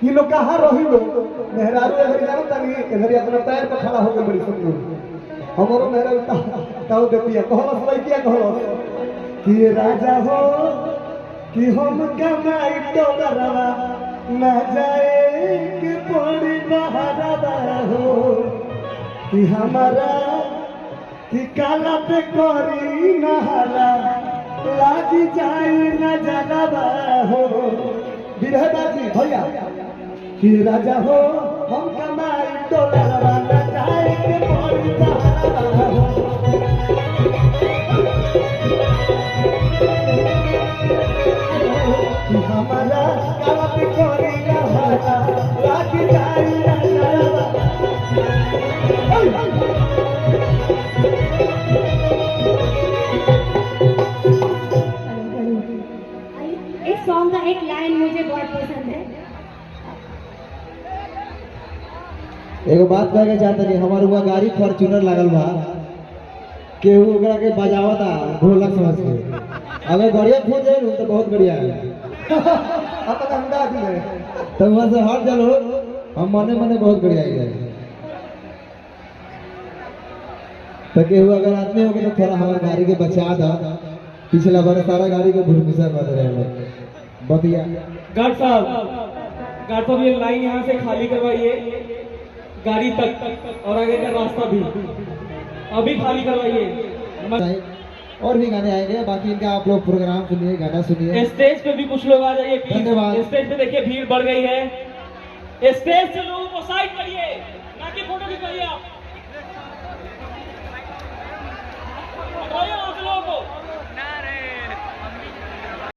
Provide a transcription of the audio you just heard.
ये लोग कहाँ रही लो मेहरारू अगर जानो तनी इधर अपना पैर पर खड़ा होकर बड़ी सुन हमारो मेहरारू ताऊ देती है कहलो लड़किया कहलो कि ये राजा हो कि हम कमाई डोगरवा ना जाए कि पड़ी बहारा हो कि हमारा कि काला पे करी नहाला लागी जाए न जगवा हो बिरहदासी भैया कि राजा हो हम कमाई डोगरवा ना जाए कि पड़ी बहारा हो हमारा काला पे करी नहाला लागी जाए न जगवा इस सॉन्ग का एक लाइन मुझे बहुत पसंद है। एगो बात कहे के चाहता कि हमार हुआ गाड़ी फॉर्च्यूनर लागल बा केहू ओकरा के बजावता ढोलक समझ के अगर बढ़िया खोज जाए तो बहुत बढ़िया है अपन अंदाज में तो वहां से हट चलो हम मने मने बहुत बढ़िया है तो केहू अगर आदमी होगे तो थोड़ा हमारे गाड़ी के बचा दा पिछला बार सारा गाड़ी के भूमिशा कर रहे हैं बतिया गार्ड साहब ये लाइन यहाँ से खाली करवाइए गाड़ी तक और आगे का रास्ता भी अभी खाली करवाइए। और भी गाने आएंगे बाकी इनका आप लोग प्रोग्राम सुनिए गाना सुनिए। स्टेज पे भी कुछ लोग आ जाइए प्लीज। धन्यवाद। स्टेज पे देखिए भीड़ बढ़ गई है। स्टेज से लोगों को साइड करिए ना कि फोटो खिंचवाइए आप। हटाइए वहां से लोगों को।